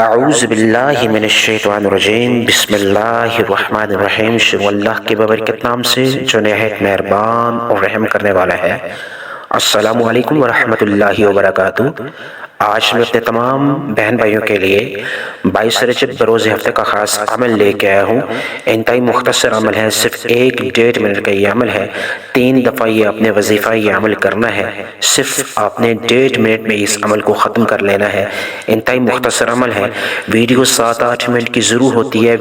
اعوذ باللہ من الشیطان الرجیم بسم اللہ الرحمن الرحیم شروع اللہ کے ببرکت نام سے جو نہایت مہربان اور رحم کرنے والا ہے۔ السلام علیکم ورحمۃ اللہ وبرکاتہ۔ آج میں اپنے تمام بہن بھائیوں کے لیے 22 رجب بروز ہفتے کا خاص عمل لے کے آیا ہوں۔ انتہائی مختصر عمل ہے، صرف 1-1.5 منٹ کا یہ عمل ہے۔ 3 دفعہ یہ اپنے وظیفہ یہ عمل کرنا ہے، صرف آپ نے 1.5 منٹ میں اس عمل کو ختم کر لینا ہے۔ انتہائی مختصر عمل ہے، ویڈیو 7-8 منٹ کی ضرور ہوتی ہے۔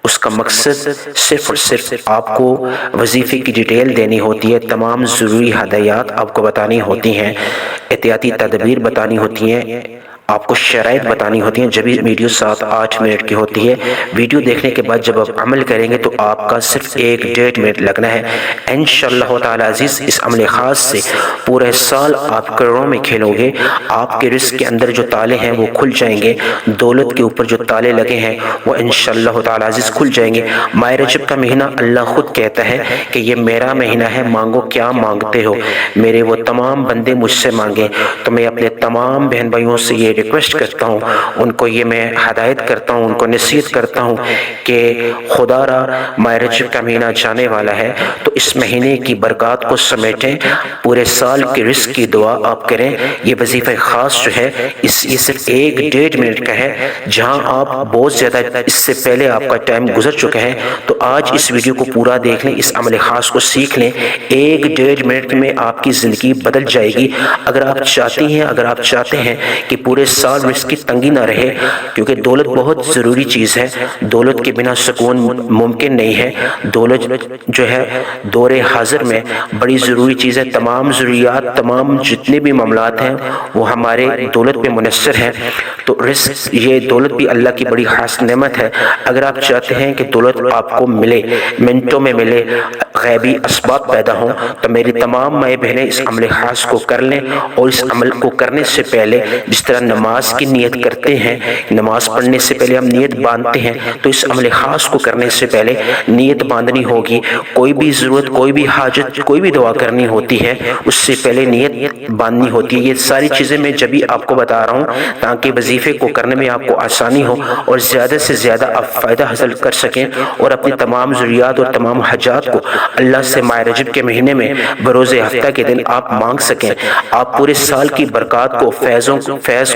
اس کا مقصد صرف اور صرف آپ کو وظیفے کی ڈیٹیل دینی ہوتی ہے، تمام ضروری ہدایات آپ کو بتانی ہوتی ہیں، احتیاطی تدابیر بتانی ہوتی ہیں، آپ کو شرائط بتانی ہوتی ہیں۔ جب بھی ویڈیو 7-8 منٹ کی ہوتی ہے، ویڈیو دیکھنے کے بعد جب آپ عمل کریں گے تو آپ کا صرف 1-1.5 منٹ لگنا ہے۔ انشاءاللہ تعالی عزیز اس عمل خاص سے پورے سال آپ کروڑوں میں کھیلو گے۔ آپ کے رزق کے اندر جو تالے ہیں وہ کھل جائیں گے، دولت کے اوپر جو تالے لگے ہیں وہ انشاءاللہ تعالی عزیز کھل جائیں گے۔ ماہ رجب کا مہینہ اللہ خود کہتا ہے کہ یہ میرا مہینہ ہے، مانگو کیا مانگتے ہو، میرے وہ تمام بندے مجھ سے مانگیں۔ تو میں اپنے تمام بہن بھائیوں سے یہ ریکویسٹ کرتا ہوں، ان کو یہ میں ہدایت کرتا ہوں، ان کو نصیحت کرتا ہوں کہ خدا را ماہ رجب کا مہینہ جانے والا ہے تو اس مہینے کی برکات کو سمیٹیں، پورے سال کے رزق کی دعا آپ کریں۔ یہ وظیفہ خاص جو ہے یہ صرف 1-1.5 منٹ کا ہے، جہاں آپ بہت زیادہ اس سے پہلے آپ کا ٹائم گزر چکا ہے، تو آج اس ویڈیو کو پورا دیکھ لیں، اس عمل خاص کو سیکھ لیں۔ 1-1.5 منٹ میں آپ کی زندگی بدل جائے گی۔ اگر آپ چاہتے ہیں کہ پورے سال رزق کی تنگی نہ رہے، کیونکہ دولت بہت ضروری چیز ہے، دولت کے بنا سکون ممکن نہیں ہے۔ دولت جو ہے دور حاضر میں بڑی ضروری چیز ہے، تمام ضروریات، تمام جتنے بھی معاملات ہیں وہ ہمارے دولت پہ منحصر ہیں۔ تو رزق، یہ دولت بھی اللہ کی بڑی خاص نعمت ہے۔ اگر آپ چاہتے ہیں کہ دولت آپ کو ملے، منٹوں میں ملے، غیبی اسباب پیدا ہوں، تو میری تمام مائیں بہنیں اس عمل خاص کو کر لیں۔ اور اس عمل کو کرنے سے پہلے جس طرح نماز کی نیت کرتے ہیں، نماز پڑھنے سے پہلے ہم نیت باندھتے ہیں، تو اس عمل خاص کو کرنے سے پہلے نیت باندھنی ہوگی۔ کوئی بھی ضرورت، کوئی بھی حاجت، کوئی بھی دعا کرنی ہوتی ہے، اس سے پہلے نیت باندھنی ہوتی ہے۔ یہ ساری چیزیں میں جب بھی آپ کو بتا رہا ہوں تاکہ وظیفے کو کرنے میں آپ کو آسانی ہو اور زیادہ سے زیادہ آپ فائدہ حاصل کر سکیں اور اپنی تمام ضروریات اور تمام حاجات کو اللہ سے ماہ رجب کے مہینے میں بروز ہفتہ کے دن آپ مانگ سکیں۔ آپ پورے سال کی برکات کو، فیض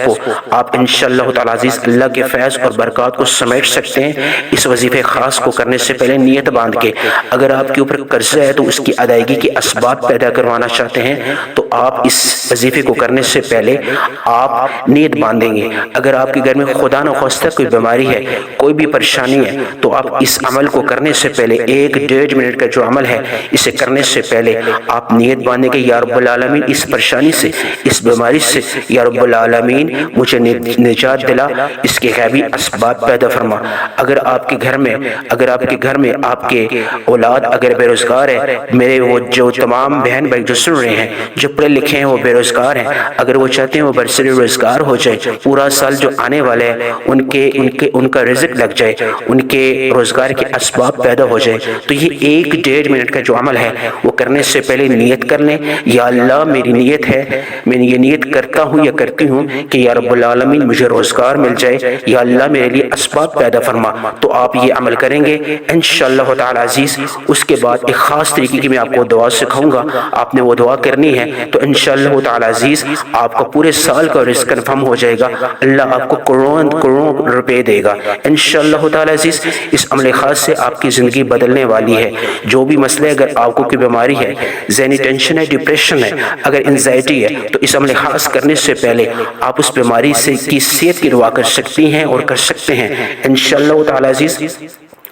کو آپ انشاءاللہ تعالی عزیز اللہ کے فیض اور برکات کو سمیٹ سکتے ہیں اس وظیفے خاص کو کرنے سے پہلے نیت باندھ کے۔ اگر آپ کے اوپر قرضہ ہے تو اس کی ادائیگی کے اسباب پیدا کروانا چاہتے ہیں تو آپ اس وظیفے کو کرنے سے پہلے آپ نیت باندھیں گے۔ اگر آپ کے گھر میں خدا نخواستہ کوئی بیماری ہے، کوئی بھی پریشانی ہے، تو آپ اس عمل کو کرنے سے پہلے 1-1.5 منٹ کا جو عمل ہے اسے کرنے سے پہلے آپ نیت باندھیں گے، یا رب العالمین اس پریشانی سے، اس بیماری سے یا رب العالمین مجھے نجات دلا، اس کے غیبی اسباب پیدا فرما۔ اگر آپ کے گھر میں آپ کے اولاد اگر بے روزگار ہے، میرے وہ جو تمام بہن بھائی جو سن رہے ہیں، جو پڑھے لکھے ہیں وہ بے روزگار ہیں، اگر وہ چاہتے ہیں وہ برسری روزگار ہو جائے، پورا سال جو آنے والے ہیں ان کا رزق لگ جائے، ان کے روزگار کے اسباب پیدا ہو جائے، تو یہ 1-1.5 منٹ کا جو عمل ہے وہ کرنے سے پہلے نیت کر لیں۔ یا اللہ میری نیت ہے، میں یہ نیت کرتا ہوں یا کرتی ہوں کہ یا رب العالمین مجھے روزگار مل جائے، یا اللہ میرے لیے اسباب پیدا فرما۔ تو آپ یہ عمل کریں گے انشاءاللہ تعالی عزیز۔ اس کے بعد ایک خاص طریقے کی میں آپ کو دعا سکھاؤں گا، آپ نے وہ دعا کرنی ہے تو انشاءاللہ تعالی عزیز آپ کا پورے سال کا رزق کنفرم ہو جائے گا، اللہ آپ کو کروڑوں روپے دے گا انشاءاللہ تعالی عزیز۔ اس عمل خاص سے آپ کی زندگی بدلنے والی ہے۔ جو بھی مسئلہ ہے، اگر آپ کو کوئی بیماری ہے، ذہنی ٹینشن ہے، ڈپریشن ہے، اگر انزائٹی ہے، تو اس عمل خاص کرنے سے پہلے آپ اس بیماری کی صحت کی دعا کر سکتی ہیں اور کر سکتے ہیں انشاءاللہ تعالی عزیز۔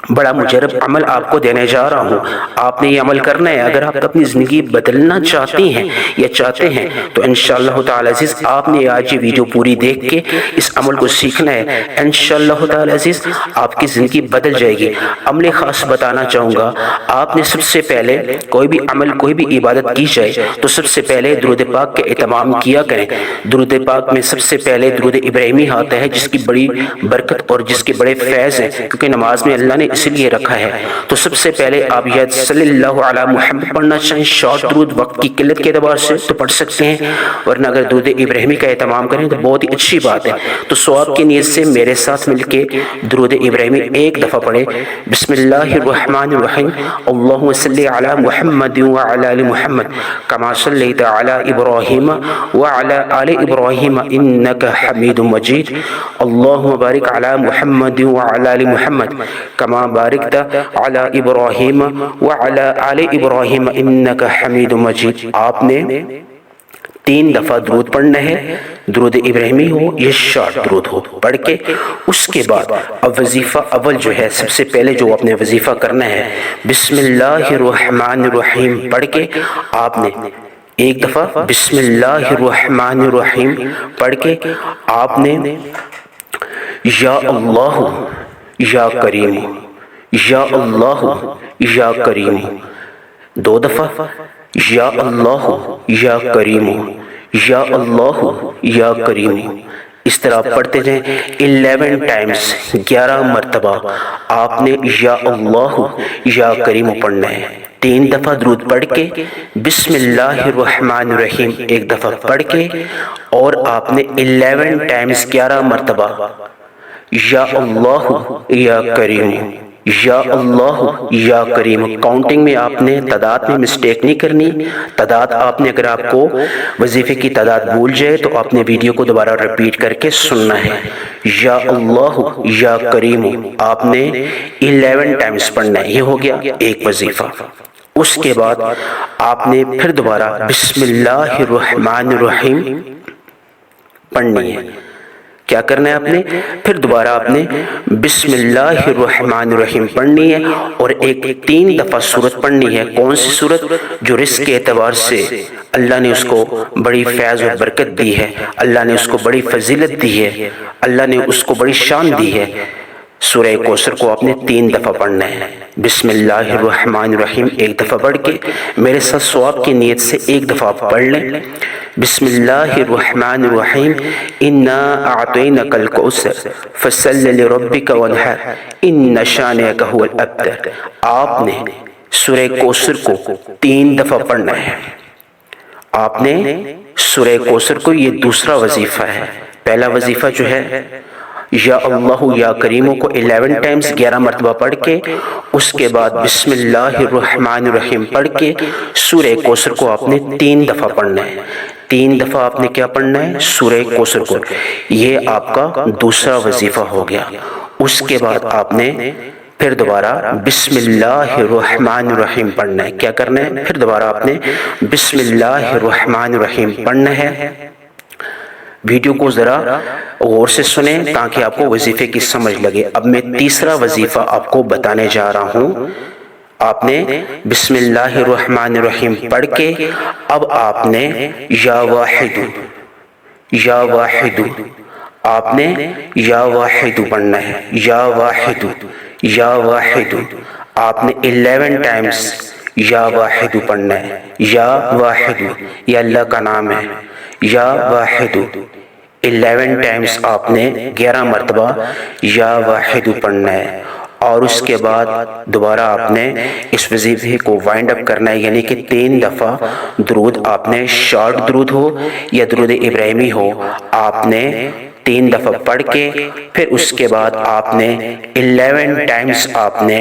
بڑا مجرب عمل آپ کو دینے جا رہا ہوں، آپ نے یہ عمل کرنا ہے۔ اگر آپ اپنی زندگی بدلنا چاہتی ہیں یا چاہتے ہیں تو انشاءاللہ تعالی عزیز آپ نے آج یہ ویڈیو پوری دیکھ کے اس عمل کو سیکھنا ہے، انشاءاللہ تعالی عزیز آپ کی زندگی بدل جائے گی۔ عمل خاص بتانا چاہوں گا، آپ نے سب سے پہلے کوئی بھی عمل، کوئی بھی عبادت کی جائے تو سب سے پہلے درود پاک کا اہتمام کیا کریں۔ درود پاک میں سب سے پہلے درود ابراہیمی آتا ہے، جس کی بڑی برکت اور جس کے بڑے فیض ہیں، کیونکہ نماز میں اللہ نے اس لیے رکھا ہے تو سب سے پہلے آپ یا صلی اللہ علی محمد پڑھنا چاہیں شارٹ درود وقت کی قلت کے اعتبار سے تو پڑھ سکتے ہیں، ورنہ اگر درود ابراہیمی کا اہتمام کریں تو بہت ہی اچھی بات ہے۔ تو ثواب کی نیت سے میرے ساتھ مل کے درود ابراہیمی ایک دفعہ پڑھیں۔ بسم اللہ الرحمن الرحیم، اللہم صلی علی محمد وعلی آل محمد کما صلیت علی ابراہیم وعلی آل ابراہیم انک حمید مجید، اللہم بارک علی محمد وعلی آل محمد کما بارکت علی ابراہیم وعلی آل ابراہیم انک حمید مجید۔ آپ نے 3 دفعہ درود پڑھنا ہے، درود ابراہیمی ہو یا شارٹ درود ہو پڑھ کے اس کے بعد اب وظیفہ اول جو ہے سب سے پہلے جو اپنے وظیفہ کرنا ہے بسم اللہ الرحمن الرحیم پڑھ کے آپ نے ایک دفعہ بسم اللہ الرحمن الرحیم پڑھ کے آپ نے یا اللہ یا کریم یا اللہ یا کریم 2 دفعہ یا اللہ یا کریم یا اللہ یا کریم، اس طرح پڑھتے جائیں 11 ٹائمز 11 مرتبہ آپ نے یا اللہ یا کریم پڑھنا ہے۔ 3 دفعہ درود پڑھ کے بسم اللہ الرحمن الرحیم ایک دفعہ پڑھ کے اور آپ نے 11 ٹائمز 11 مرتبہ یا اللہ یا کریم یا اللہ یا کریم۔ کاؤنٹنگ میں آپ نے تعداد میں مسٹیک نہیں کرنی، تعداد آپ نے اگر آپ کو وظیفے کی تعداد بھول جائے تو آپ نے ویڈیو کو دوبارہ ریپیٹ کر کے سننا ہے۔ یا اللہ یا کریم آپ نے 11 ٹائمز پڑھنا ہے، یہ ہو گیا ایک وظیفہ۔ اس کے بعد آپ نے پھر دوبارہ بسم اللہ الرحمن الرحیم پڑھنی ہے۔ کیا کرنا ہے آپ نے پھر دوبارہ آپ نے بسم اللہ الرحمن الرحیم پڑھنی ہے اور ایک 3 دفعہ سورت پڑھنی ہے۔ کون سی سورت؟ جو رزق کے اعتبار سے اللہ نے اس کو بڑی فیض و برکت دی ہے، اللہ نے اس کو بڑی فضیلت دی ہے، اللہ نے اس کو بڑی شان دی ہے۔ سورہ کوثر کو آپ نے 3 دفعہ پڑھنا ہے۔ بسم اللہ الرحمن الرحیم ایک دفعہ پڑھ کے میرے ساتھ ثواب کی نیت سے ایک دفعہ آپ پڑھ لیں۔ بسم اللہ الرحمن الرحیم انا اعطینک الکوثر فصل لربک وانحر ان شانئک ھو الابتر۔ آپ نے سورہ کوثر کو 3 دفعہ پڑھنا ہے۔ آپ نے سورہ کوثر کو، یہ دوسرا وظیفہ ہے۔ پہلا وظیفہ جو ہے یا اللہ یا کریموں کو 11 ٹائمز 11 مرتبہ پڑھ کے اس کے بعد بسم اللہ الرحمن الرحیم پڑھ کے سورہ کوثر کو آپ نے 3 دفعہ پڑھنا ہے۔ 3 دفعہ آپ نے کیا پڑھنا ہے؟ سورہ کوثر کو۔ یہ آپ کا دوسرا وظیفہ ہو گیا۔ اس کے بعد آپ نے پھر دوبارہ بسم اللہ الرحمن الرحیم پڑھنا ہے۔ کیا کرنا ہے؟ پھر دوبارہ آپ نے بسم اللہ الرحمن الرحیم پڑھنا ہے۔ ویڈیو کو ذرا غور سے سنیں تاکہ آپ کو وظیفے کی سمجھ لگے۔ اب میں تیسرا وظیفہ آپ کو بتانے جا رہا ہوں۔ آپ نے بسم اللہ الرحمن الرحیم پڑھ کے اب آپ نے یا واحد یا واحد آپ نے یا واحد پڑھنا ہے۔ یا واحد یا واحد آپ نے 11 ٹائمز یا واحد پڑھنا ہے۔ یا واحد یہ اللہ کا نام ہے۔ یا واحد 11 ٹائمز آپ نے 11 مرتبہ یا واحد پڑھنا ہے، اور اس کے بعد دوبارہ آپ نے اس وظیفے کو وائنڈ اپ کرنا ہے، یعنی کہ 3 دفعہ درود آپ نے شارٹ درود ہو یا درود ابراہیمی ہو آپ نے 3 دفعہ پڑھ کے پھر اس کے بعد آپ نے 11 ٹائمز آپ نے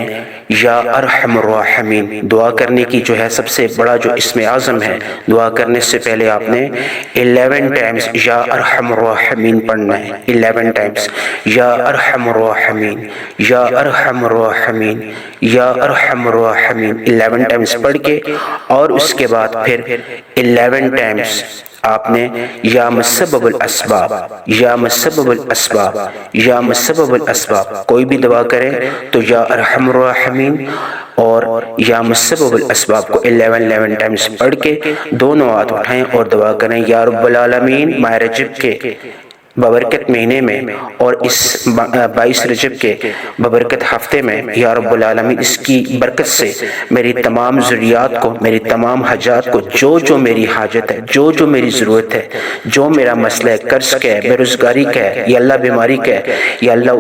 یا ارحم الراحمین دعا کرنے کی جو ہے سب سے بڑا جو اسم اعظم ہے، دعا کرنے سے پہلے آپ نے 11 ٹائمز یا ارحم الراحمین پڑھنا ہے۔ 11 ٹائمز یا ارحم الراحمین یا ارحم الراحمین یا ارحم الراحمین 11 ٹائمز پڑھ کے اور اس کے بعد پھر 11 ٹائمز آپ نے یا مسبب الاسباب یا مسبب الاسباب یا مسبب الاسباب کوئی بھی دعا کرے تو یا ارحم الراحمین اور یا مسبب الاسباب کو 11 ٹائمز پڑھ کے دونوں ہاتھ اٹھائیں اور دعا کریں یا رب العالمین ماہ رجب کے ببرکت مہینے میں اور اس 22 رجب کے ببرکت ہفتے میں یا رب العالمین اس کی برکت سے میری تمام ضروریات کو، میری تمام حاجات کو، جو میری حاجت ہے، جو میری ضرورت ہے، جو میرا مسئلہ ہے، قرض کا ہے، بے روزگاری کا ہے، یا اللہ بیماری کا ہے، یا اللہ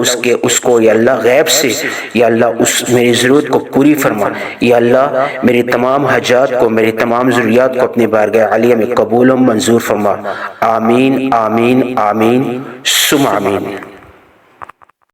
اس کو یا اللہ غیب سے یا اللہ اس میری ضرورت کو پوری فرما، یا اللہ میری تمام حاجات کو، میری تمام ضروریات کو اپنی بارگاہ عالیہ میں قبول و منظور فرما۔ آمین آمین آمین ثم آمین۔